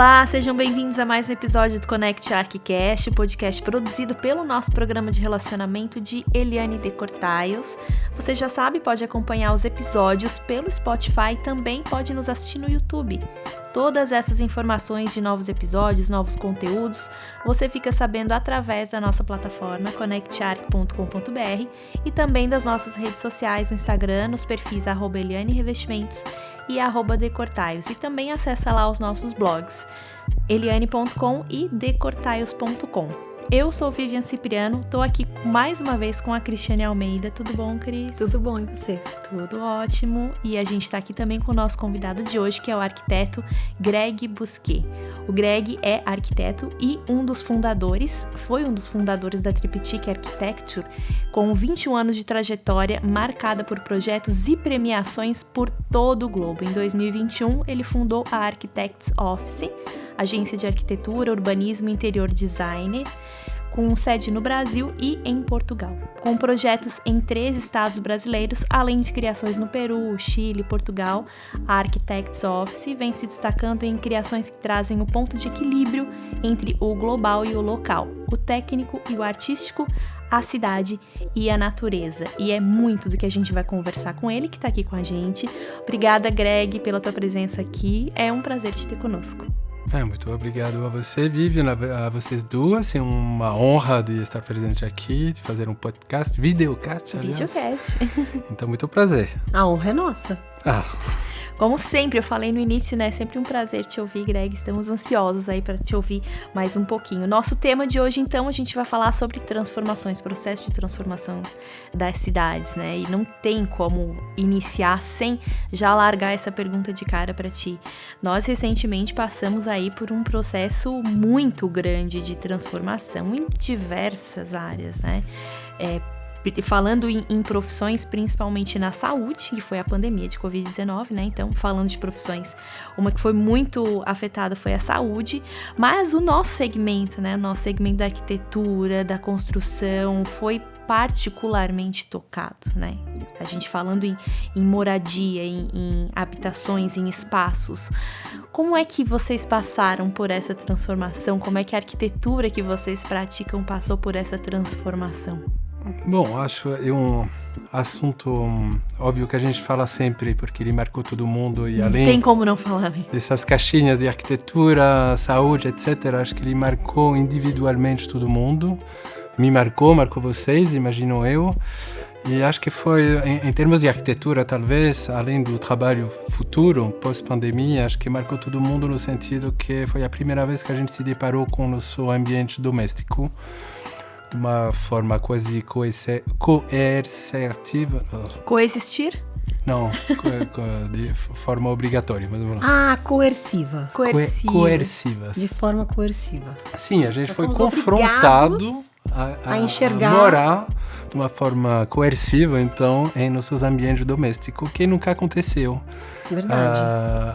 Olá, sejam bem-vindos a mais um episódio do Connect ArchiCast, podcast produzido pelo nosso programa de relacionamento de Eliane de Cortaios. Você já sabe, pode acompanhar os episódios pelo Spotify e também pode nos assistir no YouTube. Todas essas informações de novos episódios, novos conteúdos, você fica sabendo através da nossa plataforma connectarc.com.br e também das nossas redes sociais no Instagram, nos perfis @Eliane Revestimentos e @decortaios. E também acessa lá os nossos blogs, eliane.com e decortaios.com. Eu sou Vivian Cipriano, tô aqui mais uma vez com a Cristiane Almeida. Tudo bom, Cris? Tudo bom, e você? Tudo ótimo. E a gente tá aqui também com o nosso convidado de hoje, que é o arquiteto Greg Busquet. O Greg é arquiteto e foi um dos fundadores da Triptych Architecture, com 21 anos de trajetória marcada por projetos e premiações por todo o globo. Em 2021, ele fundou a Architects Office, agência de arquitetura, urbanismo e interior design, com sede no Brasil e em Portugal, com projetos em 3 estados brasileiros, além de criações no Peru, Chile e Portugal. A Architects Office vem se destacando em criações que trazem o ponto de equilíbrio entre o global e o local, o técnico e o artístico, a cidade e a natureza. E é muito do que a gente vai conversar com ele, que está aqui com a gente. Obrigada, Greg, pela tua presença aqui. É um prazer te ter conosco. Muito obrigado a você, Vivian, a vocês duas. É uma honra de estar presente aqui, de fazer um podcast, videocast, aliás. Videocast. Então, muito prazer. A honra é nossa. Como sempre, eu falei no início, né? É sempre um prazer te ouvir, Greg. Estamos ansiosos aí para te ouvir mais um pouquinho. Nosso tema de hoje, então, a gente vai falar sobre transformações, processo de transformação das cidades, né? E não tem como iniciar sem já largar essa pergunta de cara para ti. Nós, recentemente, passamos aí por um processo muito grande de transformação em diversas áreas, né? Falando em profissões, principalmente na saúde, que foi a pandemia de Covid-19, né? Então, falando de profissões, uma que foi muito afetada foi a saúde, mas o nosso segmento, né? O nosso segmento da arquitetura, da construção, foi particularmente tocado, né? A gente falando em moradia, em habitações, em espaços. Como é que vocês passaram por essa transformação? Como é que a arquitetura que vocês praticam passou por essa transformação? Bom, acho um assunto óbvio que a gente fala sempre, porque ele marcou todo mundo e além... Tem como não falar, né? Dessas caixinhas de arquitetura, saúde, etc. Acho que ele marcou individualmente todo mundo. Me marcou vocês, imagino eu. E acho que foi, em termos de arquitetura, talvez, além do trabalho futuro, pós-pandemia, acho que marcou todo mundo no sentido que foi a primeira vez que a gente se deparou com o nosso ambiente doméstico de uma forma quase coercitiva. Coexistir? Não, de forma obrigatória. Mas vamos lá. Coerciva. Coerciva. De forma coerciva. Sim, a gente foi confrontado a enxergar, a morar de uma forma coerciva, então, em nossos ambientes domésticos, que nunca aconteceu. Verdade.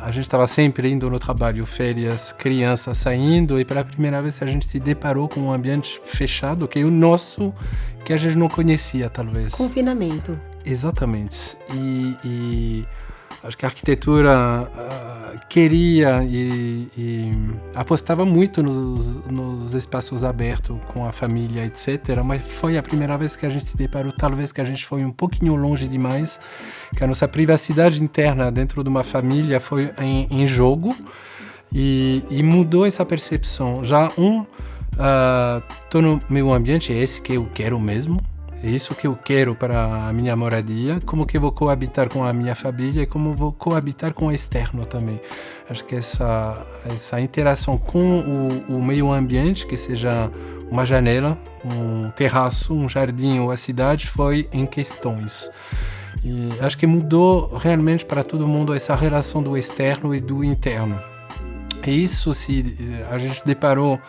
A gente estava sempre indo no trabalho, férias, crianças saindo, e pela primeira vez a gente se deparou com um ambiente fechado, que é o nosso, que a gente não conhecia, talvez. Confinamento. Exatamente. E acho que a arquitetura queria e apostava muito nos espaços abertos com a família, etc. Mas foi a primeira vez que a gente se deparou, talvez que a gente foi um pouquinho longe demais, que a nossa privacidade interna dentro de uma família foi em jogo e mudou essa percepção. Já estou no meu ambiente, é esse que eu quero mesmo. É isso que eu quero para a minha moradia, como que eu vou coabitar com a minha família e como vou coabitar com o externo também. Acho que essa interação com o meio ambiente, que seja uma janela, um terraço, um jardim ou a cidade, foi em questões. E acho que mudou realmente para todo mundo essa relação do externo e do interno. E isso, se a gente deparou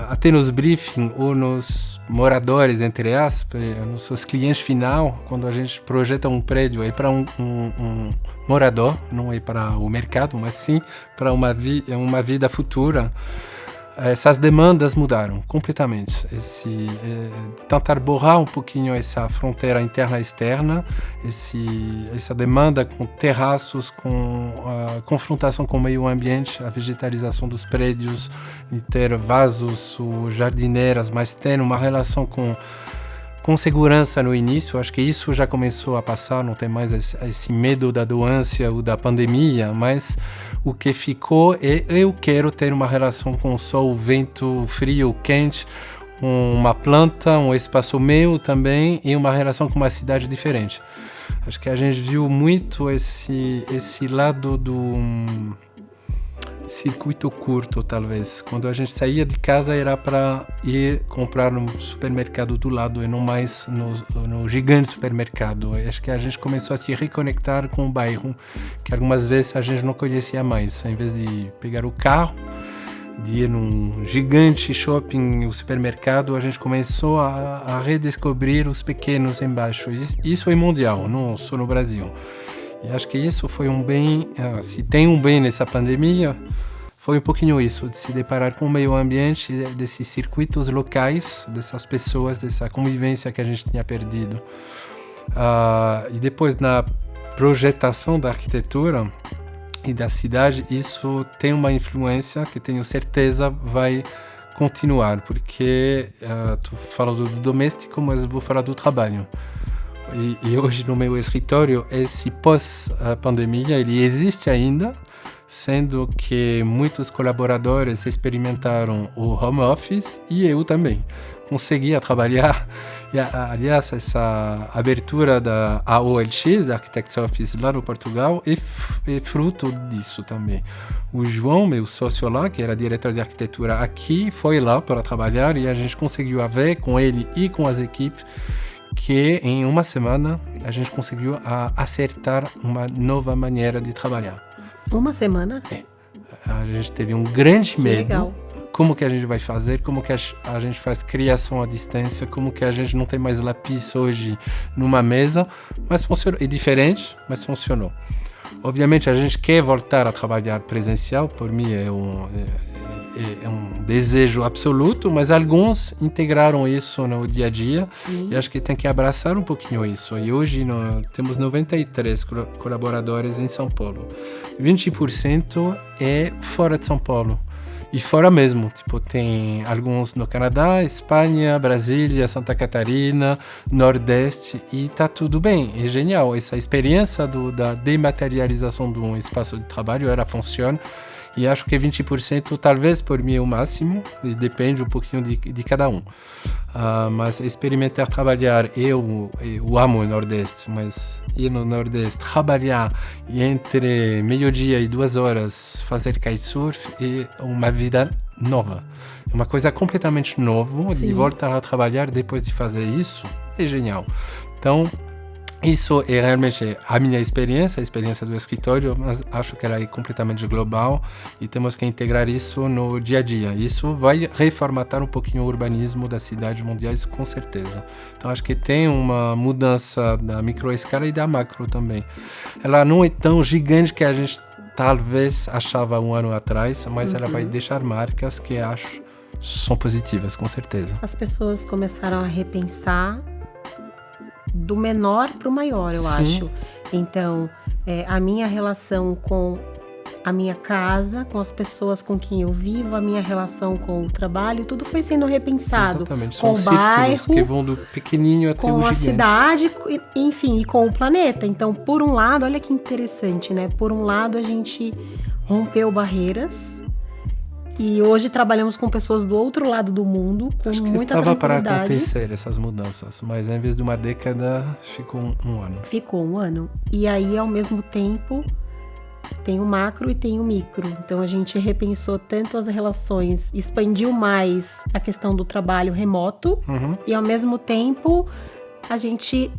até nos briefings ou nos moradores, entre aspas, nos seus clientes final, quando a gente projeta um prédio, é para um morador, não é para o mercado, mas sim para uma vida futura. essas demandas mudaram completamente. Tentar borrar um pouquinho essa fronteira interna e externa, essa demanda com terraços, com a confrontação com o meio ambiente, a vegetalização dos prédios, e ter vasos ou jardineiras, mas ter uma relação com segurança no início. Acho que isso já começou a passar, não tem mais esse medo da doença ou da pandemia, mas o que ficou é eu quero ter uma relação com o sol, o vento, frio, quente, uma planta, um espaço meu também e uma relação com uma cidade diferente. Acho que a gente viu muito esse lado do circuito curto, talvez. Quando a gente saía de casa era para ir comprar no supermercado do lado e não mais no gigante supermercado. Acho que a gente começou a se reconectar com o bairro, que algumas vezes a gente não conhecia mais. Em vez de pegar o carro, de ir num gigante shopping, o supermercado, a gente começou a redescobrir os pequenos embaixo. Isso é mundial, não só no Brasil. E acho que isso foi um bem, se tem um bem nessa pandemia, foi um pouquinho isso, de se deparar com o meio ambiente, desses circuitos locais, dessas pessoas, dessa convivência que a gente tinha perdido. E depois, na projetação da arquitetura e da cidade, isso tem uma influência que tenho certeza vai continuar, porque tu falas do doméstico, mas eu vou falar do trabalho. E hoje no meu escritório, esse pós-pandemia, ele existe ainda, sendo que muitos colaboradores experimentaram o home office e eu também. Conseguia trabalhar, e, aliás, essa abertura da AOLX, da Architects Office lá no Portugal, é fruto disso também. O João, meu sócio lá, que era diretor de arquitetura aqui, foi lá para trabalhar e a gente conseguiu ver com ele e com as equipes que em uma semana a gente conseguiu acertar uma nova maneira de trabalhar. Uma semana? É. A gente teve um grande medo. Legal. Como que a gente vai fazer, como que a gente faz criação à distância, como que a gente não tem mais lápis hoje numa mesa, mas funcionou. É diferente, mas funcionou. Obviamente a gente quer voltar a trabalhar presencial, por mim é um desejo absoluto, mas alguns integraram isso no dia a dia. Sim. E acho que tem que abraçar um pouquinho isso. E hoje temos 93 colaboradores em São Paulo. 20% é fora de São Paulo. E fora mesmo, tipo, tem alguns no Canadá, Espanha, Brasília, Santa Catarina, Nordeste, e tá tudo bem, é genial. Essa experiência da dematerialização de um espaço de trabalho, ela funciona. E acho que 20% talvez por mim é o máximo, e depende um pouquinho de cada um. Mas experimentar trabalhar, eu amo o Nordeste, mas ir no Nordeste, trabalhar e entre meio-dia e 2 horas fazer kitesurf é uma vida nova. É uma coisa completamente nova. Sim. De voltar a trabalhar depois de fazer isso, é genial. Então, isso é realmente a minha experiência, a experiência do escritório, mas acho que ela é completamente global e temos que integrar isso no dia a dia. Isso vai reformatar um pouquinho o urbanismo das cidades mundiais, com certeza. Então acho que tem uma mudança da microescala e da macro também. Ela não é tão gigante que a gente talvez achava um ano atrás, mas ela vai deixar marcas que acho são positivas, com certeza. As pessoas começaram a repensar do menor para o maior, eu acho. Então, a minha relação com a minha casa, com as pessoas com quem eu vivo, a minha relação com o trabalho, tudo foi sendo repensado. Exatamente, com são o bairro, círculos que vão do pequenininho até o com a gigante. cidade, enfim, e com o planeta. Então, por um lado, olha que interessante, né? Por um lado, a gente rompeu barreiras. E hoje trabalhamos com pessoas do outro lado do mundo, com Acho que muita estava para tranquilidade. acontecer essas mudanças, mas em vez de uma década, ficou um ano. Ficou um ano. E aí, ao mesmo tempo, tem o macro e tem o micro. Então, a gente repensou tanto as relações, expandiu mais a questão do trabalho remoto, e ao mesmo tempo, a gente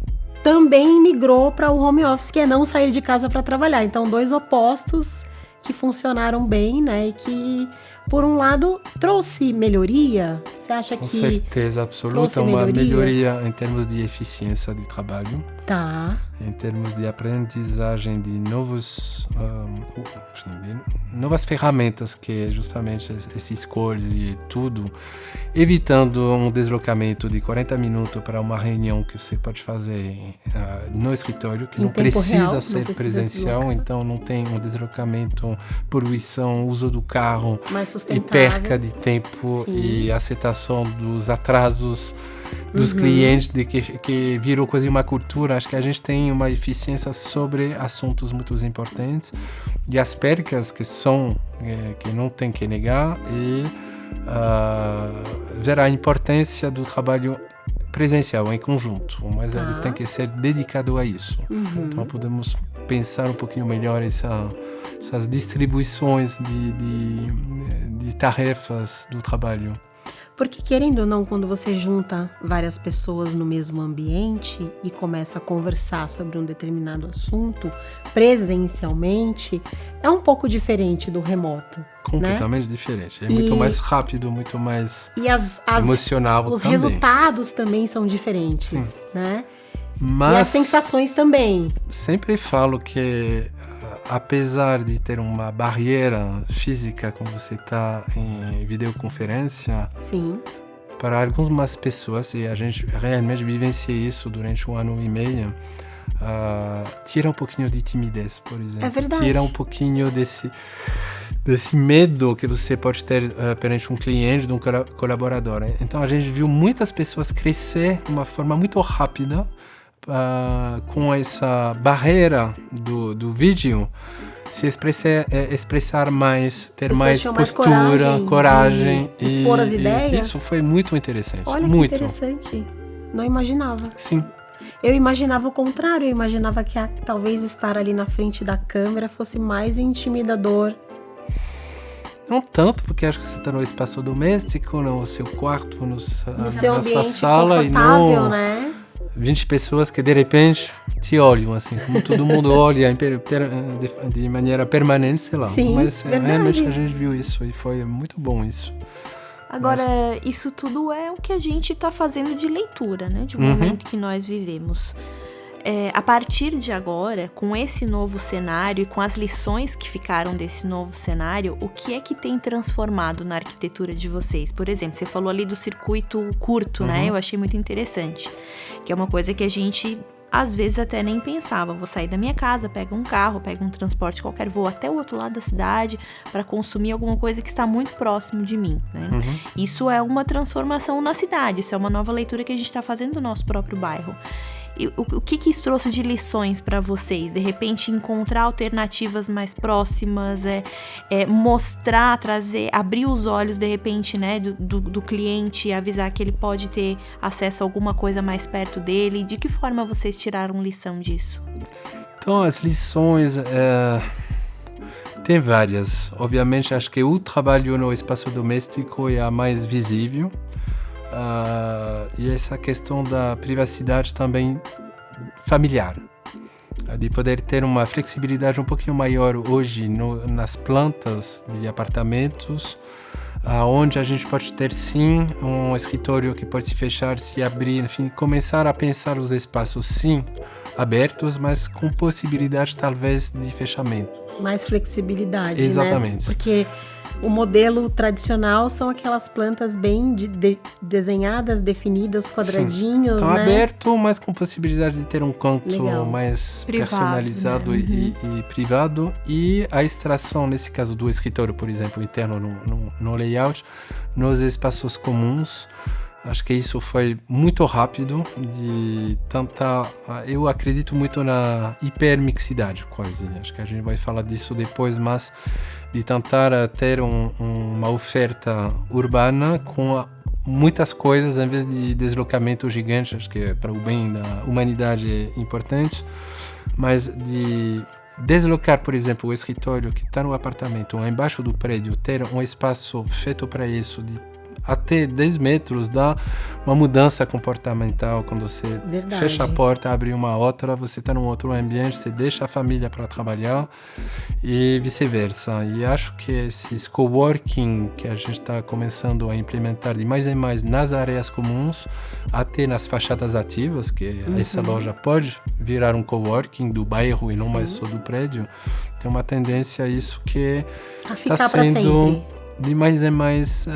também migrou para o home office, que é não sair de casa para trabalhar. Então, 2 opostos que funcionaram bem, né? E que por um lado, trouxe melhoria? Você acha Com que certeza absoluta, uma melhoria em termos de eficiência de trabalho. Tá. Em termos de aprendizagem de novas ferramentas, que é justamente esses calls e tudo, evitando um deslocamento de 40 minutos para uma reunião que você pode fazer no escritório, que não precisa ser presencial, então não tem um deslocamento, poluição, uso do carro e perca de tempo. Sim. E aceitação dos atrasos dos clientes, que virou quase uma cultura. Acho que a gente tem uma eficiência sobre assuntos muito importantes e as percas que não tem que negar, e ver a importância do trabalho presencial em conjunto, mas ele tem que ser dedicado a isso. Então podemos pensar um pouquinho melhor essas distribuições de tarefas do trabalho. Porque, querendo ou não, quando você junta várias pessoas no mesmo ambiente e começa a conversar sobre um determinado assunto presencialmente, é um pouco diferente do remoto. Completamente diferente. É muito mais rápido, muito mais emocional. Os resultados também são diferentes, sim, né? Mas, e as sensações também. Sempre falo que, apesar de ter uma barreira física quando você está em videoconferência, sim, para algumas pessoas, e a gente realmente vivencia isso durante 1 ano e meio, tira um pouquinho de timidez, por exemplo. É verdade. Tira um pouquinho desse medo que você pode ter perante um cliente, de um colaborador. Então a gente viu muitas pessoas crescer de uma forma muito rápida, com essa barreira do vídeo, se expressar mais, ter mais postura, coragem de expor as ideias. Isso foi muito interessante. Olha muito. Que interessante. Não imaginava. Sim. Eu imaginava o contrário. Eu imaginava que talvez estar ali na frente da câmera fosse mais intimidador. Não tanto, porque acho que você está no espaço doméstico, no seu quarto, no seu ambiente sua sala, confortável, e não, né? 20 pessoas que de repente te olham, assim, como todo mundo olha de maneira permanente, sei lá. Sim, mas verdade. Realmente a gente viu isso e foi muito bom isso. Agora, isso tudo é o que a gente está fazendo de leitura, né? De um momento que nós vivemos. A partir de agora, com esse novo cenário e com as lições que ficaram desse novo cenário, o que é que tem transformado na arquitetura de vocês? Por exemplo, você falou ali do circuito curto, né? Eu achei muito interessante, que é uma coisa que a gente, às vezes, até nem pensava. Vou sair da minha casa, pego um carro, pego um transporte qualquer, vou até o outro lado da cidade para consumir alguma coisa que está muito próximo de mim, né? Isso é uma transformação na cidade, isso é uma nova leitura que a gente está fazendo do nosso próprio bairro. E o que isso trouxe de lições para vocês? De repente, encontrar alternativas mais próximas, mostrar, trazer, abrir os olhos, de repente, né, do cliente, avisar que ele pode ter acesso a alguma coisa mais perto dele. De que forma vocês tiraram lição disso? Então, as lições... tem várias. Obviamente, acho que o trabalho no espaço doméstico é a mais visível. E essa questão da privacidade também familiar, de poder ter uma flexibilidade um pouquinho maior hoje nas plantas de apartamentos, onde a gente pode ter sim um escritório que pode se fechar, se abrir, enfim, começar a pensar os espaços sim abertos, mas com possibilidade talvez de fechamento. Mais flexibilidade, exatamente, né? Porque o modelo tradicional são aquelas plantas bem desenhadas, definidas, quadradinhos, então, né? Aberto, mas com possibilidade de ter um canto legal, mais privado, personalizado, né? e privado. E a extração, nesse caso do escritório, por exemplo, interno no layout, nos espaços comuns. Acho que isso foi muito rápido de tentar... Eu acredito muito na hipermixidade, quase. Acho que a gente vai falar disso depois, mas de tentar ter uma oferta urbana com muitas coisas, em vez de deslocamento gigante. Acho que para o bem da humanidade é importante, mas de deslocar, por exemplo, o escritório que está no apartamento ou embaixo do prédio, ter um espaço feito para isso, de até 10 metros dá uma mudança comportamental. Quando você fecha a porta, abre uma outra, você está num outro ambiente, você deixa a família para trabalhar e vice-versa. E acho que esses coworking que a gente está começando a implementar de mais em mais nas áreas comuns, até nas fachadas ativas, que essa loja pode virar um coworking do bairro e não mais só do prédio, tem uma tendência a isso que está sendo de mais em mais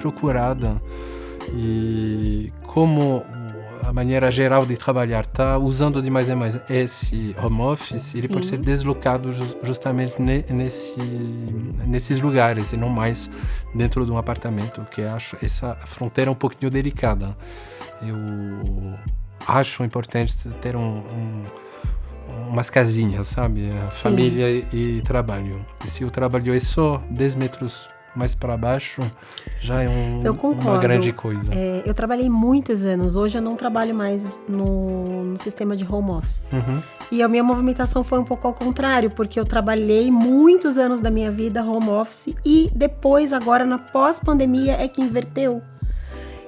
procurada. E como a maneira geral de trabalhar está usando de mais em mais esse home office, ele pode ser deslocado justamente nesses lugares e não mais dentro de um apartamento, que acho essa fronteira um pouquinho delicada. Eu acho importante ter umas casinhas, sabe? Família e trabalho. E se o trabalho é só 10 metros mais para baixo, já é uma grande coisa. Eu trabalhei muitos anos. Hoje eu não trabalho mais no sistema de home office. E a minha movimentação foi um pouco ao contrário, porque eu trabalhei muitos anos da minha vida home office e depois, agora na pós-pandemia, é que inverteu.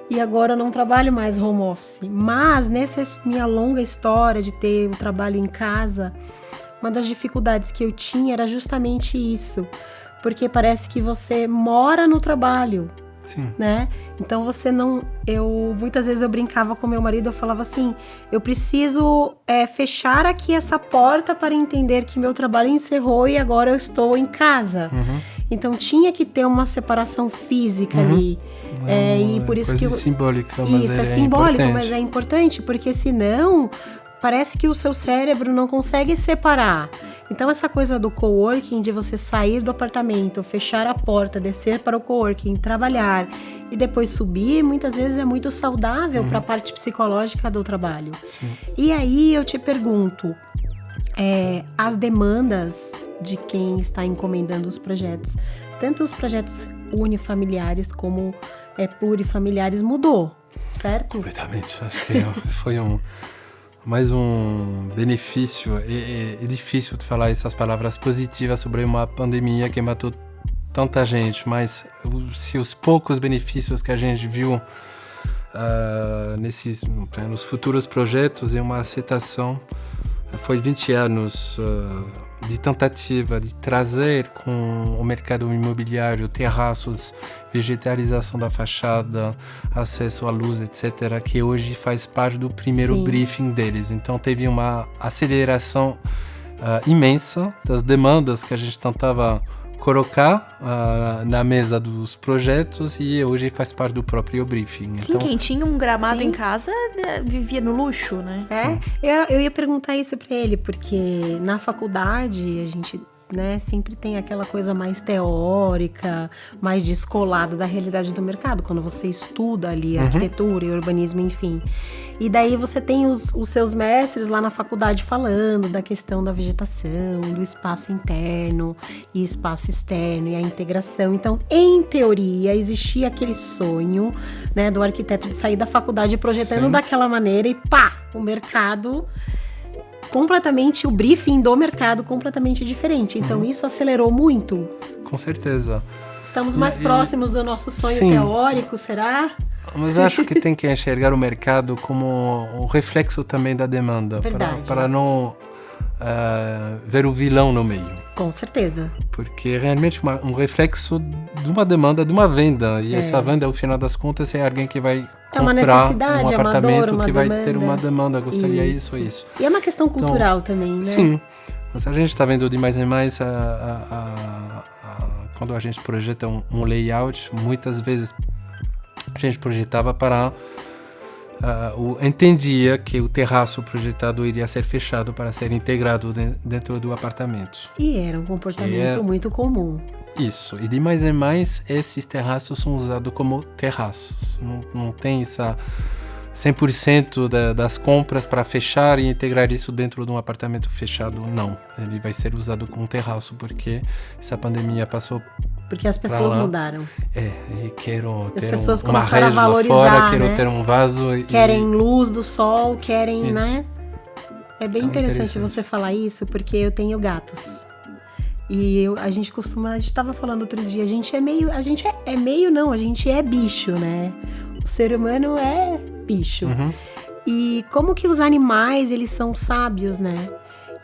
E agora eu não trabalho mais home office. Mas nessa minha longa história de ter o trabalho em casa, uma das dificuldades que eu tinha era justamente isso. Porque parece que você mora no trabalho, né? Então você não... muitas vezes eu brincava com meu marido, eu falava assim, eu preciso fechar aqui essa porta para entender que meu trabalho encerrou e agora eu estou em casa. Então tinha que ter uma separação física ali. E por isso que... simbólica, mas isso, é simbólico, mas é importante, porque senão... Parece que o seu cérebro não consegue separar. Então, essa coisa do coworking, de você sair do apartamento, fechar a porta, descer para o coworking, trabalhar e depois subir, muitas vezes é muito saudável para a parte psicológica do trabalho. E aí, eu te pergunto, as demandas de quem está encomendando os projetos, tanto os projetos unifamiliares como plurifamiliares, mudou, certo? Completamente. Acho que foi mais um benefício. É difícil de falar essas palavras positivas sobre uma pandemia que matou tanta gente, mas se os poucos benefícios que a gente viu nos futuros projetos é uma aceitação. Foi 20 anos de tentativa de trazer com o mercado imobiliário terraços, vegetalização da fachada, acesso à luz, etc., que hoje faz parte do primeiro briefing deles. Então teve uma aceleração imensa das demandas que a gente tentava colocar na mesa dos projetos e hoje faz parte do próprio briefing. Sim, quem tinha um gramado em casa vivia no luxo, né? Eu ia perguntar isso para ele, porque na faculdade a gente sempre tem aquela coisa mais teórica, mais descolada da realidade do mercado, quando você estuda ali arquitetura e urbanismo, enfim. E daí você tem os seus mestres lá na faculdade falando da questão da vegetação, do espaço interno e espaço externo e a integração. Então, em teoria, existia aquele sonho, do arquiteto de sair da faculdade projetando daquela maneira e o mercado... completamente, o briefing do mercado completamente diferente. Então, isso acelerou muito. Com certeza. Estamos mais próximos do nosso sonho teórico, será? Mas acho que tem que enxergar o mercado como um reflexo também da demanda. Para não ver o vilão no meio. Com certeza. Porque realmente um reflexo de uma demanda, de uma venda. E essa venda, ao final das contas, é alguém que vai comprar uma necessidade, um apartamento uma que demanda. vai ter uma demanda, gostaria isso. E é uma questão cultural também, né? Sim. Mas a gente está vendo de mais em mais quando a gente projeta um layout, muitas vezes a gente projetava para... entendia que o terraço projetado iria ser fechado para ser integrado dentro do apartamento. E era um comportamento muito comum. Isso. E de mais em mais, esses terraços são usados como terraços. Não tem essa 100% das compras para fechar e integrar isso dentro de um apartamento fechado. Não. Ele vai ser usado como terraço porque essa pandemia passou. Porque as pessoas mudaram. E quero ter as pessoas uma começaram rede a valorizar, lá fora, quero ter um vaso. Querem luz do sol, querem, isso. É bem interessante você falar isso, porque eu tenho gatos. E a gente estava falando outro dia, a gente é bicho, né? O ser humano é bicho. E como que os animais, eles são sábios, né?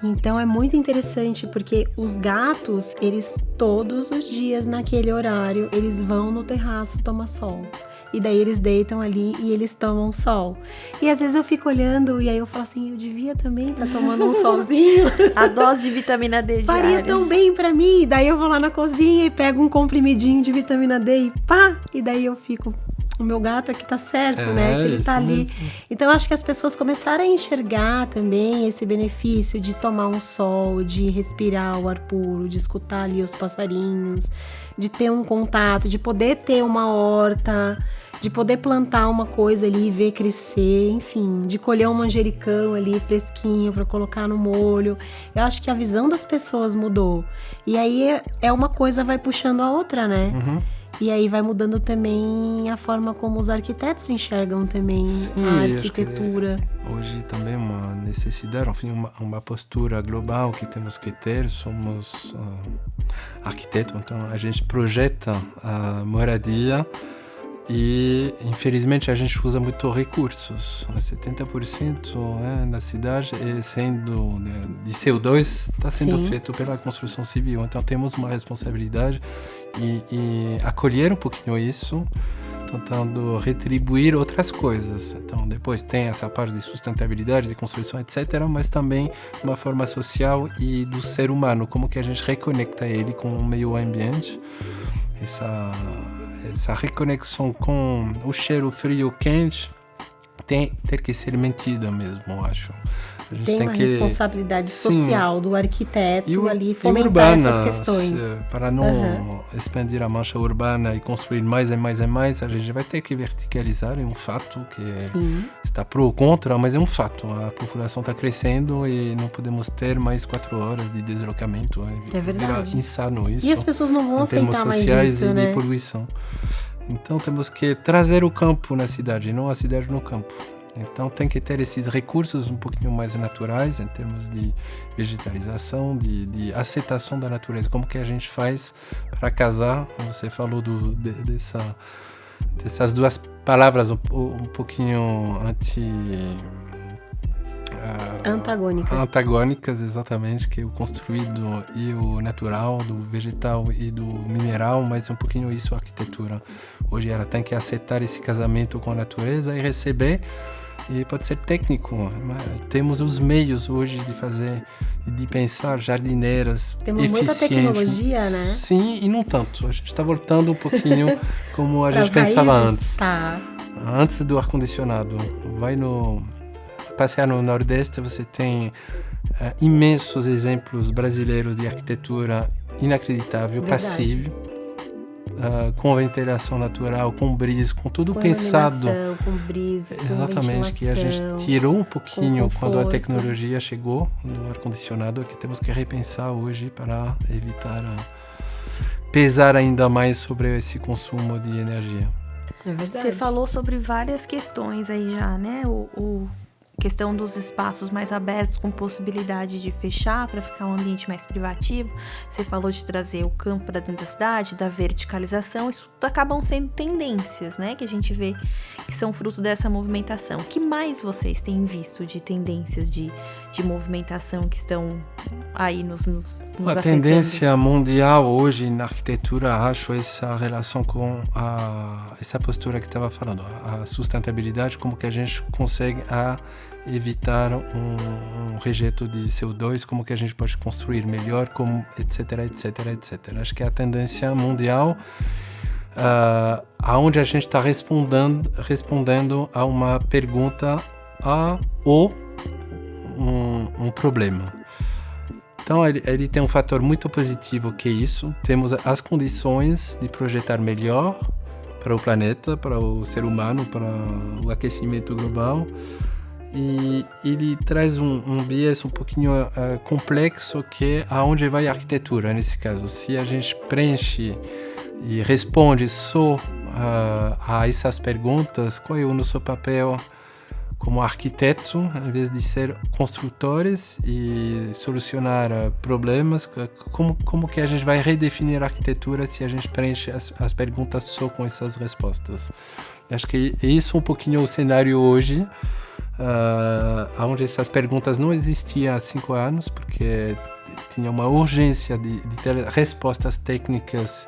Então é muito interessante, porque os gatos, eles todos os dias naquele horário, eles vão no terraço tomar sol. E daí eles deitam ali e eles tomam sol. E às vezes eu fico olhando e aí eu falo assim, eu devia também estar tomando um solzinho. A dose de vitamina D diária. Faria tão bem pra mim. Daí eu vou lá na cozinha e pego um comprimidinho de vitamina D e pá! E daí eu fico... O meu gato aqui tá certo, né? Que ele tá ali. Mesmo. Então, acho que as pessoas começaram a enxergar também esse benefício de tomar um sol, de respirar o ar puro, de escutar ali os passarinhos, de ter um contato, de poder ter uma horta, de poder plantar uma coisa ali e ver crescer, enfim, de colher um manjericão ali fresquinho para colocar no molho. Eu acho que a visão das pessoas mudou. E aí uma coisa vai puxando a outra, né? E aí vai mudando também a forma como os arquitetos enxergam também a arquitetura. Hoje também uma necessidade, enfim, uma postura global que temos que ter. Somos arquitetos, então a gente projeta a moradia e, infelizmente, a gente usa muito recursos. 70% na cidade sendo de CO2 está sendo feito pela construção civil. Então temos uma responsabilidade e acolher um pouquinho isso, tentando retribuir outras coisas. Então depois tem essa parte de sustentabilidade, de construção, etc., mas também uma forma social e do ser humano, como que a gente reconecta ele com o meio ambiente. Essa reconexão com o cheiro frio, quente, tem que ser mentida mesmo, eu acho. A gente tem uma responsabilidade social do arquiteto ali fomentar urbana, essas questões. Para não expandir a mancha urbana e construir mais e mais e mais, a gente vai ter que verticalizar, é um fato que está pro ou contra, mas é um fato. A população está crescendo e não podemos ter mais 4 horas de deslocamento. É verdade. Vira insano isso. E as pessoas não vão aceitar mais isso, né? Em termos sociais e de poluição. Então temos que trazer o campo na cidade, não a cidade no campo. Então tem que ter esses recursos um pouquinho mais naturais em termos de vegetalização, de aceitação da natureza. Como que a gente faz para casar? Você falou dessas duas palavras um pouquinho antagônicas, exatamente, que é o construído e o natural, do vegetal e do mineral, mas é um pouquinho isso a arquitetura. Hoje ela tem que aceitar esse casamento com a natureza e receber. E pode ser técnico, mas temos os meios hoje de pensar jardineiras temos eficientes. Muita tecnologia, né? Sim, e não tanto. A gente está voltando um pouquinho como a gente pensava antes. Tá. Antes do ar-condicionado. Passear no Nordeste, você tem imensos exemplos brasileiros de arquitetura inacreditável, passível. Com ventilação natural, com brisa, com tudo pensado. Com brisa, com exatamente, que a gente tirou um pouquinho quando a tecnologia chegou no ar-condicionado, que temos que repensar hoje para evitar pesar ainda mais sobre esse consumo de energia. É verdade. Você falou sobre várias questões aí já, né? Questão dos espaços mais abertos com possibilidade de fechar para ficar um ambiente mais privativo. Você falou de trazer o campo para dentro da cidade, da verticalização. Isso acabam sendo tendências, né? Que a gente vê que são fruto dessa movimentação. O que mais vocês têm visto de tendências de movimentação que estão aí nos a afetando? Tendência mundial hoje na arquitetura, acho, essa relação com essa postura que estava falando, a sustentabilidade, como que a gente consegue evitar um rejeito de CO2, como que a gente pode construir melhor, como etc, etc, etc. Acho que é a tendência mundial, aonde a gente está respondendo a uma pergunta ou um problema. Então ele tem um fator muito positivo que é isso. Temos as condições de projetar melhor para o planeta, para o ser humano, para o aquecimento global. E ele traz um viés um pouquinho complexo, que é aonde vai a arquitetura nesse caso. Se a gente preenche e responde só a essas perguntas, qual é o nosso papel como arquiteto, em vez de ser construtores e solucionar problemas, como que a gente vai redefinir a arquitetura se a gente preenche as perguntas só com essas respostas? Acho que é isso um pouquinho o cenário hoje, onde essas perguntas não existiam há 5 anos, porque tinha uma urgência de ter respostas técnicas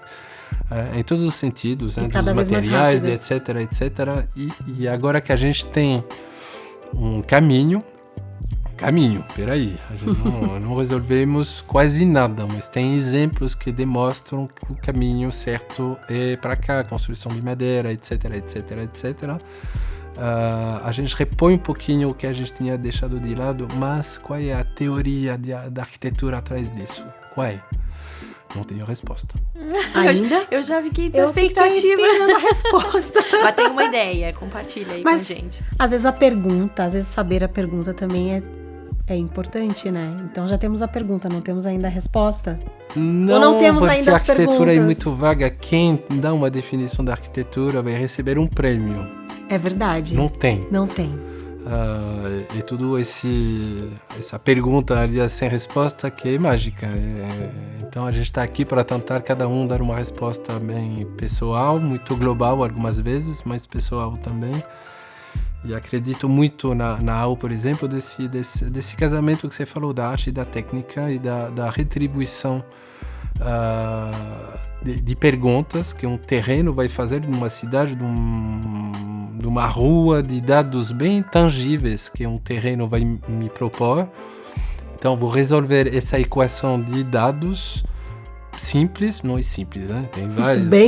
em todos os sentidos, né, dos materiais, etc. E agora que a gente tem um caminho, peraí, a gente não resolvemos quase nada, mas tem exemplos que demonstram que o caminho certo é para cá, construção de madeira, etc. A gente repõe um pouquinho o que a gente tinha deixado de lado, mas qual é a teoria da arquitetura atrás disso? Qual é? Não tenho resposta. Ainda? Eu já fiquei de expectativa. Esperando a resposta. Mas tem uma ideia, compartilha aí com a gente. Às vezes saber a pergunta também é importante, né? Então já temos a pergunta, não temos ainda a resposta? Não, ou não temos ainda as perguntas? Porque a arquitetura é muito vaga. Quem dá uma definição da arquitetura vai receber um prêmio. É verdade. Não tem. E tudo essa pergunta ali sem resposta que é mágica. Então a gente está aqui para tentar cada um dar uma resposta bem pessoal, muito global algumas vezes, mas pessoal também. E acredito muito na AU, por exemplo, desse casamento que você falou da arte e da técnica e da retribuição de perguntas que um terreno vai fazer numa cidade, de uma rua, de dados bem tangíveis que um terreno vai me propor. Então, vou resolver essa equação de dados simples, não é simples, né? Tem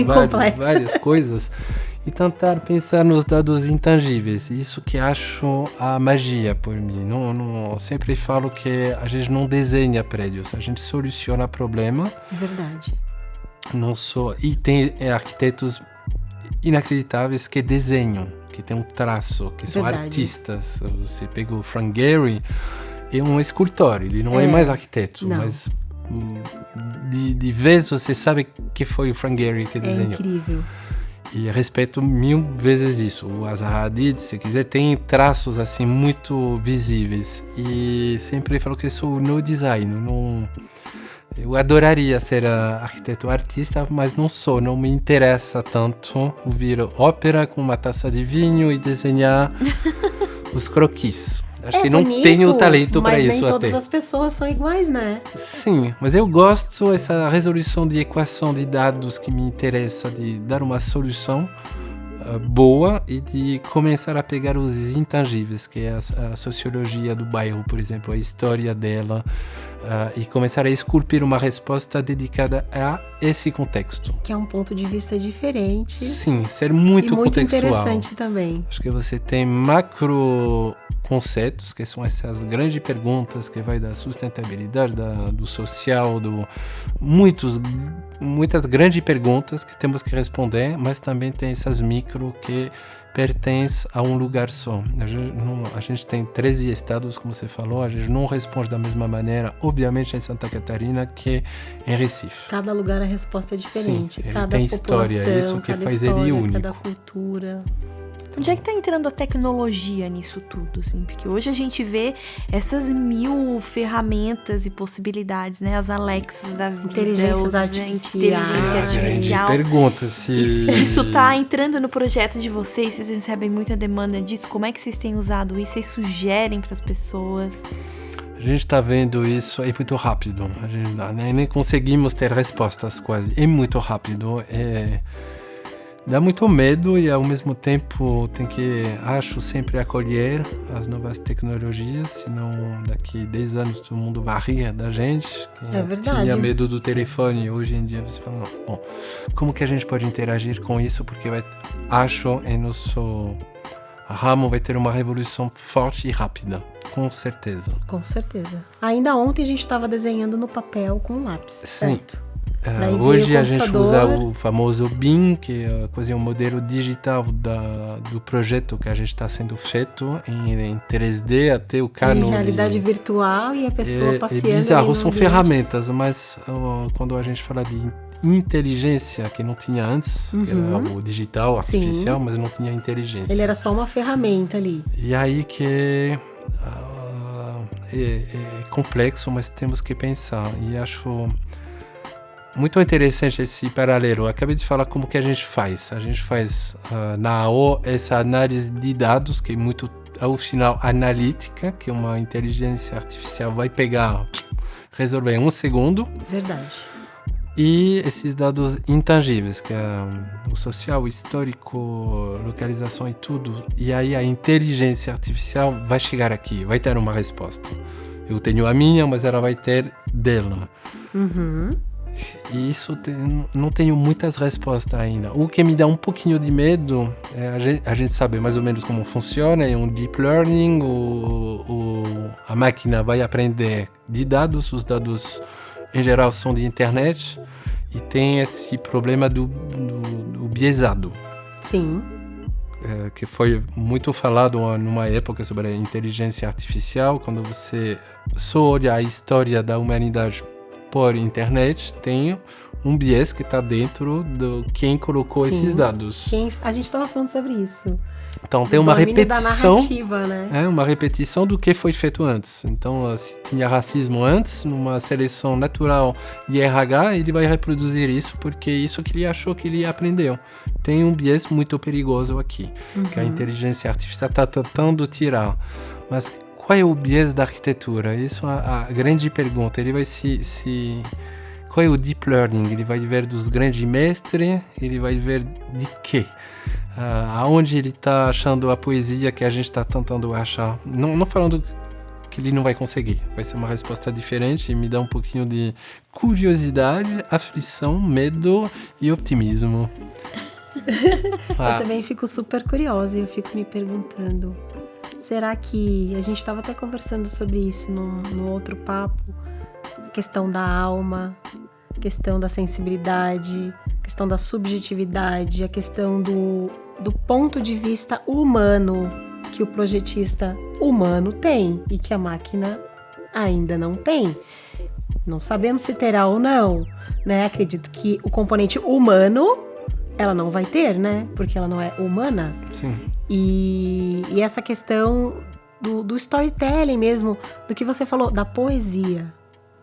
várias coisas. E tentar pensar nos dados intangíveis. Isso que acho a magia por mim. Não, sempre falo que a gente não desenha prédios, a gente soluciona problema. Verdade. E tem arquitetos inacreditáveis que desenham, que tem um traço, que são artistas. Você pega o Frank Gehry, é um escultor, ele não é mais arquiteto, mas de vez você sabe que foi o Frank Gehry que desenhou. É incrível. E respeito 1000 vezes isso. O Zaha Hadid, se quiser, tem traços assim muito visíveis. E sempre falo que sou no design. Eu adoraria ser arquiteto artista, mas não me interessa tanto ouvir ópera com uma taça de vinho e desenhar os croquis. Acho que não tenho talento para isso até. Mas nem todas as pessoas são iguais, né? Sim, mas eu gosto dessa resolução de equação de dados que me interessa, de dar uma solução boa e de começar a pegar os intangíveis, que é a sociologia do bairro, por exemplo, a história dela, e começar a esculpir uma resposta dedicada a esse contexto. Que é um ponto de vista diferente. Sim, ser muito contextual. Muito interessante também. Acho que você tem macro conceitos, que são essas grandes perguntas que vai da sustentabilidade, do social, muitas grandes perguntas que temos que responder, mas também tem essas micro que pertencem a um lugar só. A gente tem 13 estados, como você falou, a gente não responde da mesma maneira, obviamente, em Santa Catarina que em Recife. Cada lugar a resposta é diferente. Sim, cada tem história, é isso que faz ele único. Cada cultura. Onde é que tá entrando a tecnologia nisso tudo, assim? Porque hoje a gente vê essas 1000 ferramentas e possibilidades, né? As Alexas da vida, inteligência artificial. Pergunta se isso tá entrando no projeto de vocês, vocês recebem muita demanda disso, como é que vocês têm usado isso? Vocês sugerem para as pessoas? A gente está vendo isso, é muito rápido. A gente nem conseguimos ter respostas quase. É muito rápido. Dá muito medo e ao mesmo tempo tem que, acho, sempre acolher as novas tecnologias, senão daqui 10 anos todo mundo vai rir da gente. É verdade. Tinha medo do telefone, hoje em dia você fala, não, bom, como que a gente pode interagir com isso? Porque acho, em nosso ramo vai ter uma revolução forte e rápida, com certeza. Com certeza. Ainda ontem a gente estava desenhando no papel com lápis, certo? Hoje a gente usa o famoso BIM, que é quase um modelo digital do projeto que a gente está sendo feito em 3D até o cano. Em realidade virtual e a pessoa passeando. É bizarro, são ferramentas, mas quando a gente fala de inteligência que não tinha antes, que era algo digital, artificial, mas não tinha inteligência. Ele era só uma ferramenta ali. E aí que é complexo, mas temos que pensar. E acho muito interessante esse paralelo. Eu acabei de falar como que a gente faz. A gente faz na AO essa análise de dados, que é muito, ao final, analítica, que uma inteligência artificial vai pegar, resolver em 1 segundo. Verdade. E esses dados intangíveis, que é o social, o histórico, localização e tudo. E aí a inteligência artificial vai chegar aqui, vai ter uma resposta. Eu tenho a minha, mas ela vai ter dela. E isso não tenho muitas respostas ainda. O que me dá um pouquinho de medo é a gente saber mais ou menos como funciona. É um deep learning, a máquina vai aprender de dados, os dados em geral são de internet, e tem esse problema do biaisado. Sim. Que foi muito falado numa época sobre a inteligência artificial, quando você só olha a história da humanidade por internet, tem um bias que está dentro de quem colocou esses dados. A gente estava falando sobre isso. Então tem uma repetição, da narrativa, né? Uma repetição do que foi feito antes. Então, se tinha racismo antes, numa seleção natural de RH, ele vai reproduzir isso porque isso que ele achou que ele aprendeu. Tem um bias muito perigoso aqui, que a inteligência artificial está tentando tirar. Mas qual é o bias da arquitetura? Isso é a grande pergunta. Ele vai Qual é o deep learning? Ele vai ver dos grandes mestres? Ele vai ver de quê? Aonde ele está achando a poesia que a gente está tentando achar? Não falando que ele não vai conseguir. Vai ser uma resposta diferente e me dá um pouquinho de curiosidade, aflição, medo e optimismo. Eu também fico super curiosa e eu fico me perguntando, será que... A gente estava até conversando sobre isso no outro papo, a questão da alma, a questão da sensibilidade, a questão da subjetividade, a questão do ponto de vista humano que o projetista humano tem e que a máquina ainda não tem. Não sabemos se terá ou não, né? Acredito que o componente humano ela não vai ter, né? Porque ela não é humana. Sim. E essa questão do storytelling mesmo, do que você falou, da poesia,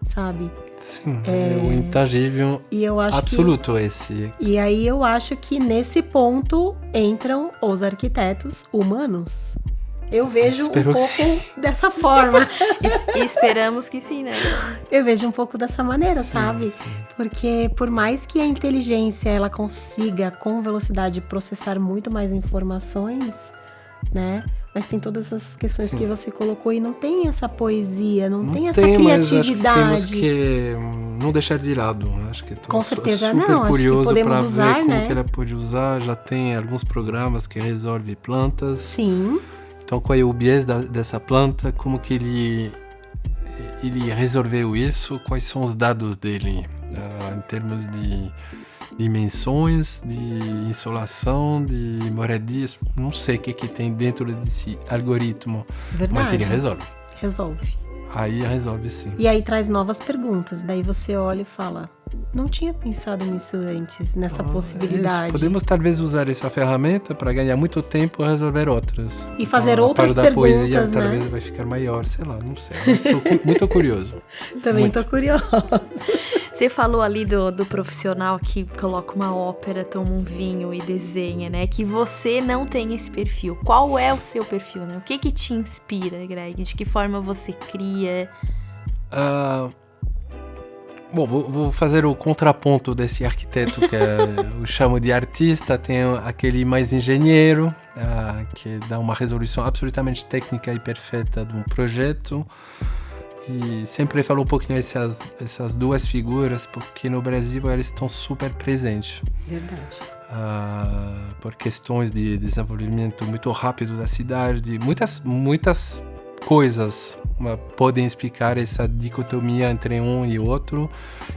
sabe? Sim, é o intangível e eu acho absoluto esse. E aí eu acho que nesse ponto entram os arquitetos humanos. Eu vejo um pouco dessa forma. Esperamos que sim, né? Eu vejo um pouco dessa maneira, sabe? Sim. Porque por mais que a inteligência ela consiga com velocidade processar muito mais informações, né? Mas tem todas essas questões que você colocou e não tem essa poesia, não tem essa criatividade. Mas acho que temos que não deixar de lado. Acho que com certeza super não. Curioso acho que podemos usar, ver como né? que ela pode usar. Já tem alguns programas que resolvem plantas. Sim. Então, qual é o bias dessa planta? Como que ele resolveu isso? Quais são os dados dele em termos de dimensões, de insolação, de moradias? Não sei o que tem dentro desse algoritmo. Verdade. Mas ele resolve. Resolve. Aí resolve sim. E aí traz novas perguntas. Daí você olha e fala, não tinha pensado nisso antes, nessa possibilidade. Podemos talvez usar essa ferramenta para ganhar muito tempo e resolver outras. E fazer outras perguntas, poesia, né? Talvez vai ficar maior, sei lá, não sei. Mas estou muito curioso. Também estou curiosa. Você falou ali do profissional que coloca uma ópera, toma um vinho e desenha, né? Que você não tem esse perfil. Qual é o seu perfil, né? O que te inspira, Greg? De que forma você cria? Bom, vou fazer o contraponto desse arquiteto que eu chamo de artista. Tem aquele mais engenheiro, que dá uma resolução absolutamente técnica e perfeita de um projeto. E sempre falo um pouquinho essas duas figuras, porque no Brasil elas estão super presentes. Verdade. Por questões de desenvolvimento muito rápido da cidade, muitas coisas podem explicar essa dicotomia entre um e outro,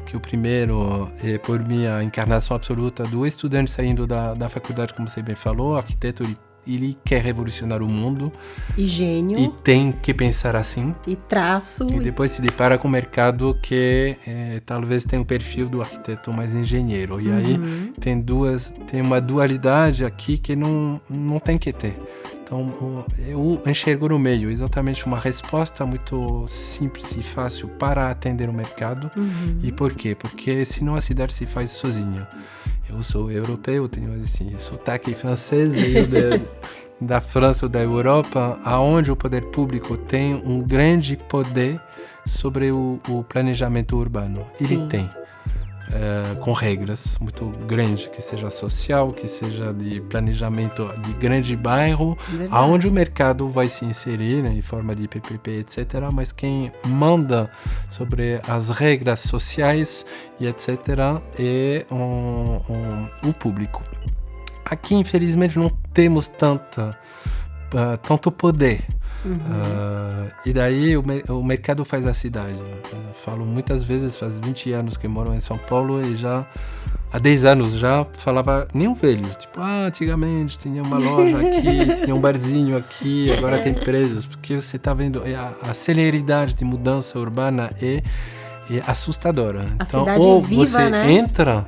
que o primeiro é, por mim, a encarnação absoluta do estudante saindo da faculdade, como você bem falou. O arquiteto ele ele quer revolucionar o mundo. E gênio. E tem que pensar assim. E traço. E depois se depara com o mercado que talvez tem o perfil do arquiteto mais engenheiro. E aí tem uma dualidade aqui que não tem que ter. Então eu enxergo no meio exatamente uma resposta muito simples e fácil para atender o mercado. E por quê? Porque senão a cidade se faz sozinha. Eu sou europeu, tenho esse sotaque francês, da França ou da Europa, aonde o poder público tem um grande poder sobre o planejamento urbano. Ele tem, com regras muito grandes, que seja social, que seja de planejamento de grande bairro, aonde o mercado vai se inserir, né, em forma de PPP, etc. Mas quem manda sobre as regras sociais e etc. é o público. Aqui, infelizmente, não temos tanto poder. E daí o mercado faz a cidade. Eu falo muitas vezes, faz 20 anos que moro em São Paulo e já há 10 anos já falava nem um velho. Tipo, antigamente tinha uma loja aqui, tinha um barzinho aqui, agora tem prédios. Porque você está vendo, a celeridade de mudança urbana é assustadora. A então, cidade ou é viva, você né? entra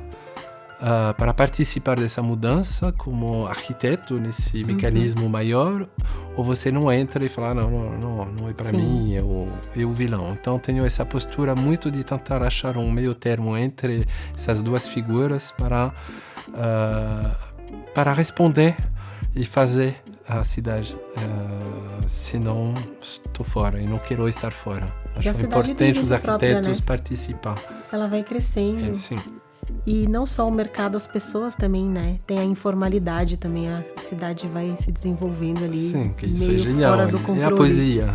para participar dessa mudança como arquiteto nesse mecanismo maior, ou você não entra e fala, não é para mim, é o vilão. Então tenho essa postura muito de tentar achar um meio termo entre essas duas figuras para responder e fazer a cidade, senão estou fora e não quero estar fora. Acho importante os arquitetos participar. Ela vai crescendo. Sim. E não só o mercado, as pessoas também, né? Tem a informalidade também, a cidade vai se desenvolvendo ali. Sim, que meio isso é genial. Fora do controle. É a poesia,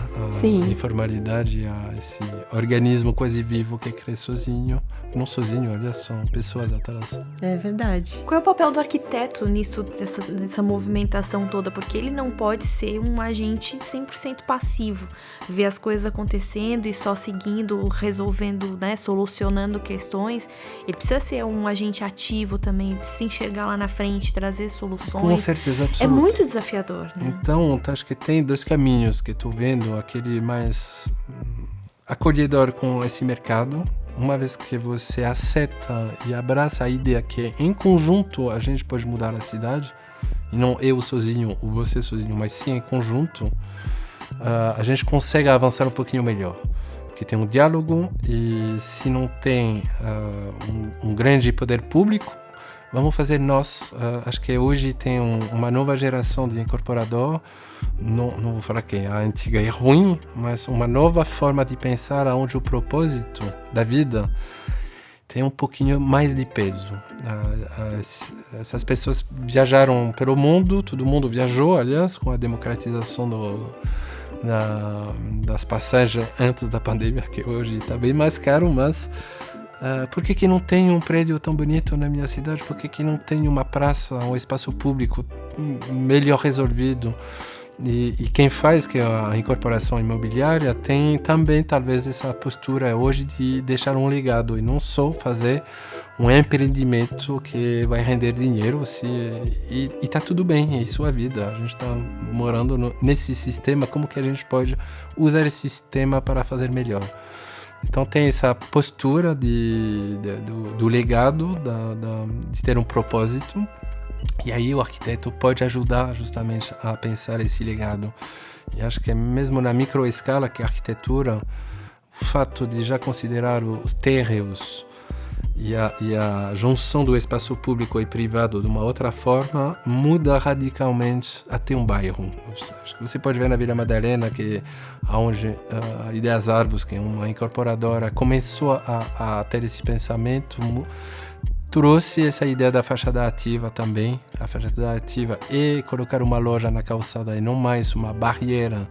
a informalidade, esse organismo quase vivo que cresce sozinho. Não sozinho, olha, são pessoas atrás. É verdade. Qual é o papel do arquiteto nisso, dessa movimentação toda? Porque ele não pode ser um agente 100% passivo, ver as coisas acontecendo e só seguindo, resolvendo, né, solucionando questões. Ele precisa ser um agente ativo também, se enxergar lá na frente, trazer soluções. Com certeza absoluta. É muito desafiador, né? Então, acho que tem dois caminhos que estou vendo, aquele mais acolhedor com esse mercado. Uma vez que você aceita e abraça a ideia que em conjunto a gente pode mudar a cidade, e não eu sozinho ou você sozinho, mas sim em conjunto, a gente consegue avançar um pouquinho melhor. Porque tem um diálogo e se não tem um grande poder público, vamos fazer nós. Acho que hoje tem uma nova geração de incorporador. Não vou falar que a antiga é ruim, mas uma nova forma de pensar onde o propósito da vida tem um pouquinho mais de peso. Essas pessoas viajaram pelo mundo, todo mundo viajou, aliás, com a democratização das passagens antes da pandemia, que hoje está bem mais caro, mas por que não tem um prédio tão bonito na minha cidade? Por que não tem uma praça, um espaço público melhor resolvido? E quem faz, que é a incorporação imobiliária, tem também talvez essa postura hoje de deixar um legado e não só fazer um empreendimento que vai render dinheiro. E está tudo bem, é isso a vida. A gente está morando nesse sistema, como que a gente pode usar esse sistema para fazer melhor? Então tem essa postura do legado, de ter um propósito. E aí o arquiteto pode ajudar justamente a pensar esse legado. E acho que mesmo na microescala, que a arquitetura, o fato de já considerar os térreos e a junção do espaço público e privado de uma outra forma muda radicalmente até um bairro. Acho que você pode ver na Vila Madalena, que onde a Ideias Árvores, que é uma incorporadora, começou a ter esse pensamento, trouxe essa ideia da fachada ativa também. A fachada ativa é colocar uma loja na calçada e não mais uma barreira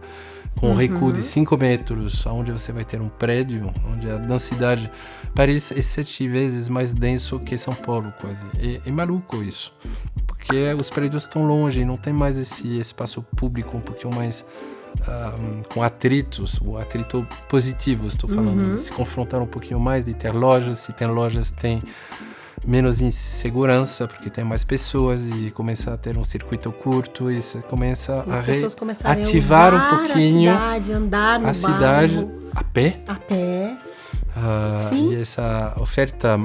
com um recuo de 5 metros, onde você vai ter um prédio, onde a densidade Paris é 7 vezes mais denso que São Paulo, quase. É maluco isso, porque os prédios estão longe, não tem mais esse espaço público um pouquinho mais com atritos, o atrito positivo, estou falando, de se confrontar um pouquinho mais, de ter lojas, se tem lojas, tem menos insegurança, porque tem mais pessoas e começa a ter um circuito curto e você começa a ativar um pouquinho a cidade, andar no a cidade bairro. A pé. Sim. E essa oferta,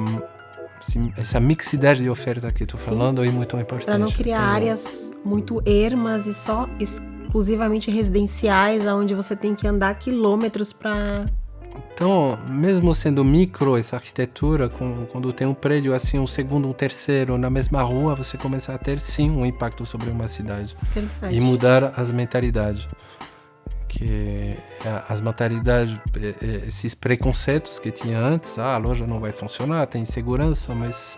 essa mixidade de oferta que estou falando é muito importante. Para não criar áreas muito ermas e só exclusivamente residenciais, onde você tem que andar quilômetros para... Então, mesmo sendo micro essa arquitetura, quando tem um prédio assim, um segundo, um terceiro na mesma rua, você começa a ter sim um impacto sobre uma cidade. Verdade. E mudar as mentalidades. Que as mentalidades, esses preconceitos que tinha antes, a loja não vai funcionar, tem insegurança, mas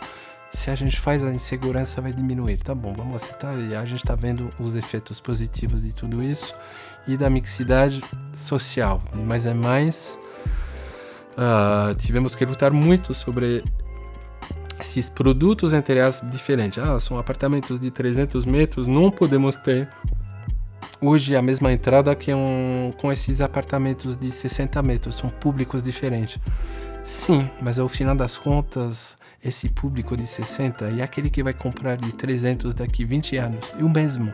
se a gente faz, a insegurança vai diminuir. Tá bom, vamos aceitar, e a gente está vendo os efeitos positivos de tudo isso e da mixidade social. E mais é mais, tivemos que lutar muito sobre esses produtos entre as diferentes. São apartamentos de 300 metros, não podemos ter hoje a mesma entrada que com esses apartamentos de 60 metros, são públicos diferentes. Sim, mas ao final das contas, esse público de 60 e aquele que vai comprar de 300 daqui 20 anos, é o mesmo.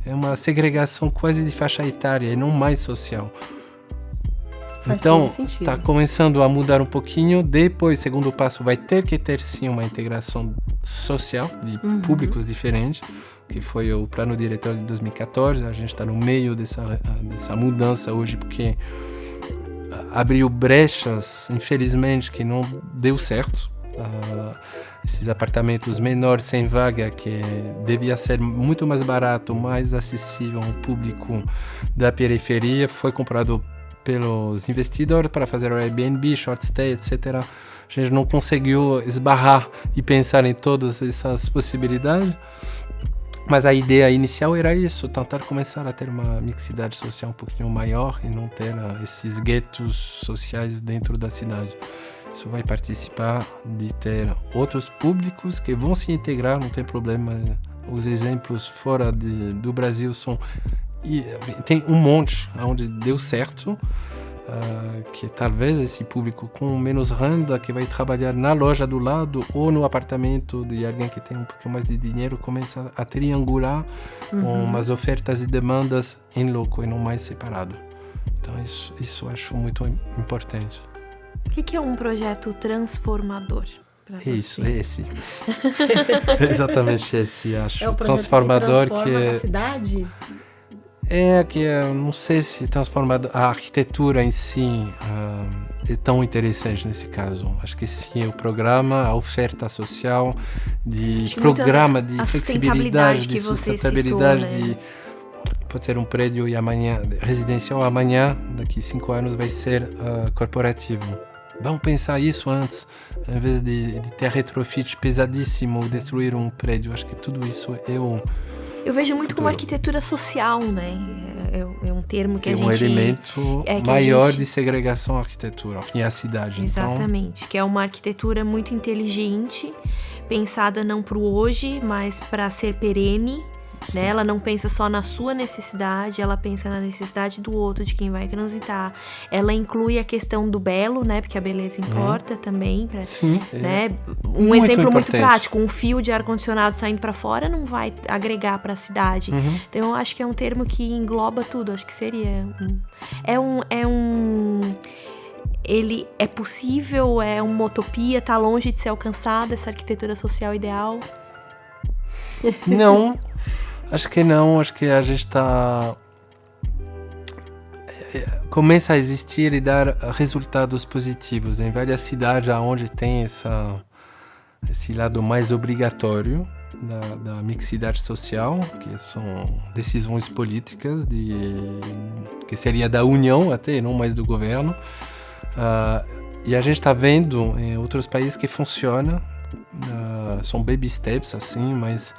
É uma segregação quase de faixa etária e não mais social. Então, está começando a mudar um pouquinho. Depois, segundo passo, vai ter que ter sim uma integração social de públicos diferentes, que foi o plano diretor de 2014. A gente está no meio dessa mudança hoje, porque abriu brechas, infelizmente, que não deu certo. Esses apartamentos menores, sem vaga, que devia ser muito mais barato, mais acessível ao público da periferia, foi comprado pelos investidores para fazer Airbnb, short stay, etc. A gente não conseguiu esbarrar e pensar em todas essas possibilidades. Mas a ideia inicial era isso, tentar começar a ter uma mixidade social um pouquinho maior e não ter esses guetos sociais dentro da cidade. Isso vai participar de ter outros públicos que vão se integrar, não tem problema. Os exemplos fora do Brasil são... tem um monte onde deu certo, que talvez esse público com menos renda, que vai trabalhar na loja do lado ou no apartamento de alguém que tem um pouquinho mais de dinheiro, começa a triangular com umas ofertas e demandas em loco e não mais separado. Então isso eu acho muito importante. O que é um projeto transformador? Isso, é esse. Exatamente esse, acho. É o projeto transformador que transforma a cidade? Que eu não sei se transformador, a arquitetura em si é tão interessante nesse caso. Acho que sim, o programa, a oferta social, programa de flexibilidade, de sustentabilidade, citou, né? Pode ser um prédio e amanhã, residencial, amanhã, daqui 5 anos, vai ser corporativo. Vamos pensar isso antes, em vez de ter retrofit pesadíssimo ou destruir um prédio. Acho que tudo isso é o... Eu vejo muito como arquitetura social, né? É um termo que a gente... É um elemento maior de segregação à arquitetura, enfim, à cidade. Exatamente, então... que é uma arquitetura muito inteligente, pensada não para o hoje, mas para ser perene. Né? Ela não pensa só na sua necessidade, ela pensa na necessidade do outro, de quem vai transitar. Ela inclui a questão do belo, né? Porque a beleza importa também. Sim. Né? Um exemplo muito prático, um fio de ar-condicionado saindo para fora não vai agregar para a cidade. Então eu acho que é um termo que engloba tudo. Acho que seria... Ele é possível, é uma utopia, tá longe de ser alcançada, essa arquitetura social ideal? Não. Acho que não, acho que a gente começa a existir e dar resultados positivos em várias cidades onde tem esse lado mais obrigatório da mixidade social, que são decisões políticas que seria da União até, não mais do governo. E a gente está vendo em outros países que funciona, são baby steps assim, mas...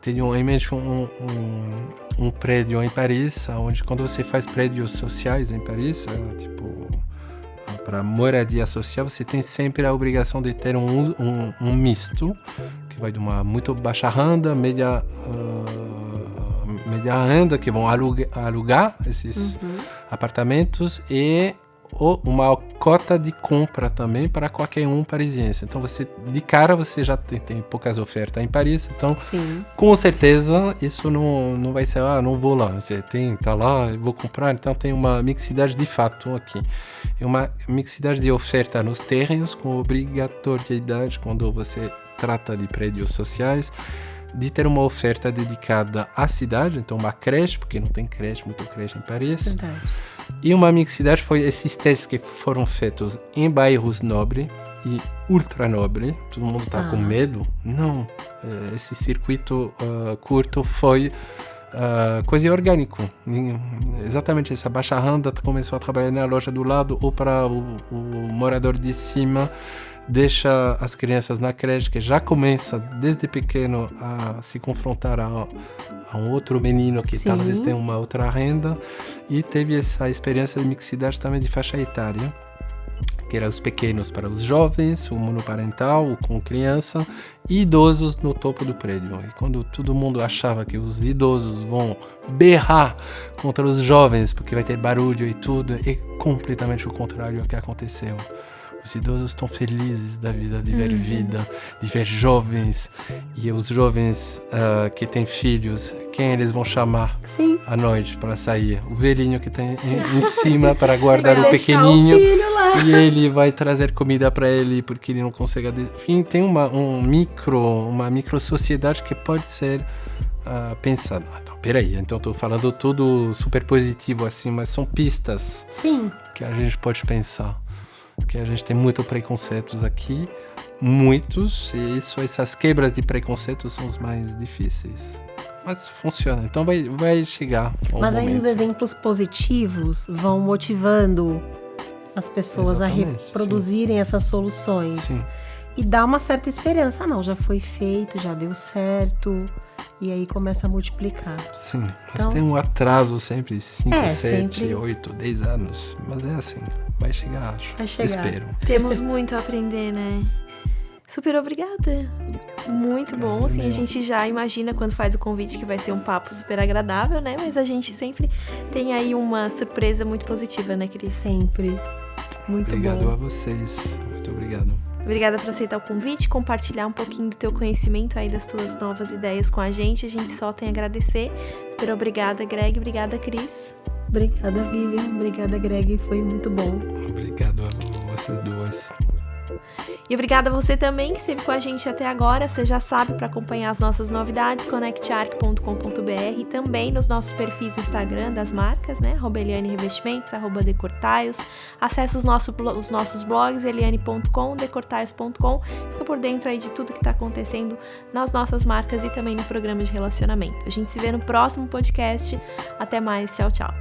Tenho em mente um prédio em Paris, onde quando você faz prédios sociais em Paris, para moradia social, você tem sempre a obrigação de ter um misto, que vai de uma muito baixa renda, média renda, que vão alugar esses apartamentos, e uma cota de compra também para qualquer um parisiense. Então, de cara, você já tem poucas ofertas em Paris. Então, Sim. Com certeza, isso não vai ser, não vou lá. Você tá lá, vou comprar. Então, tem uma mixidade de fato aqui. E uma mixidade de oferta nos terrenos, com obrigatoriedade, quando você trata de prédios sociais, de ter uma oferta dedicada à cidade, então uma creche, porque não tem muito creche em Paris. Verdade. E uma mixidade foi esses testes que foram feitos em bairros nobres e ultra nobre. Todo mundo está com medo? Não. Esse circuito curto foi quase orgânico. Exatamente essa baixa renda começou a trabalhar na loja do lado ou para o morador de cima. Deixa as crianças na creche, que já começa desde pequeno a se confrontar a um outro menino que talvez tenha uma outra renda, e teve essa experiência de mixidade também de faixa etária, que era os pequenos para os jovens, o monoparental, com criança, e idosos no topo do prédio. E quando todo mundo achava que os idosos vão berrar contra os jovens, porque vai ter barulho e tudo, é completamente o contrário do que aconteceu. Os idosos estão felizes da vida, de ver vida, de ver jovens. E os jovens que têm filhos, quem eles vão chamar à noite para sair? O velhinho que tem em cima para guardar o pequenininho. E ele vai trazer comida para ele porque ele não consegue... Enfim, tem uma micro sociedade que pode ser pensada. Peraí, então estou falando tudo super positivo assim, mas são pistas que a gente pode pensar. Porque a gente tem muitos preconceitos aqui, muitos, e essas quebras de preconceitos são os mais difíceis. Mas funciona, então vai chegar. Mas aí os exemplos positivos vão motivando as pessoas a reproduzirem essas soluções. Sim. E dá uma certa esperança. Não, já foi feito, já deu certo. E aí começa a multiplicar. Sim, mas então, tem um atraso sempre, 5, 7, sempre... 8, 10 anos. Mas é assim, vai chegar, acho. Vai chegar. Espero. Temos muito a aprender, né? Super obrigada. Muito bom, assim, a gente já imagina quando faz o convite que vai ser um papo super agradável, né? Mas a gente sempre tem aí uma surpresa muito positiva, né, Cris? Sempre. Muito obrigado bom. a vocês. Muito obrigado. Obrigada por aceitar o convite, compartilhar um pouquinho do teu conhecimento aí, das tuas novas ideias com a gente só tem a agradecer. Super obrigada, Greg. Obrigada, Cris. Obrigada, Vivian. Obrigada, Greg. Foi muito bom. Obrigado a vocês duas. E obrigada a você também que esteve com a gente até agora. Você já sabe, para acompanhar as nossas novidades, conectarc.com.br e também nos nossos perfis do Instagram das marcas, né? @Eliane Revestimentos, @Decortaios. Acesse os nossos blogs, eliane.com, decortaios.com. Fica por dentro aí de tudo que está acontecendo nas nossas marcas e também no programa de relacionamento. A gente se vê no próximo podcast. Até mais. Tchau, tchau.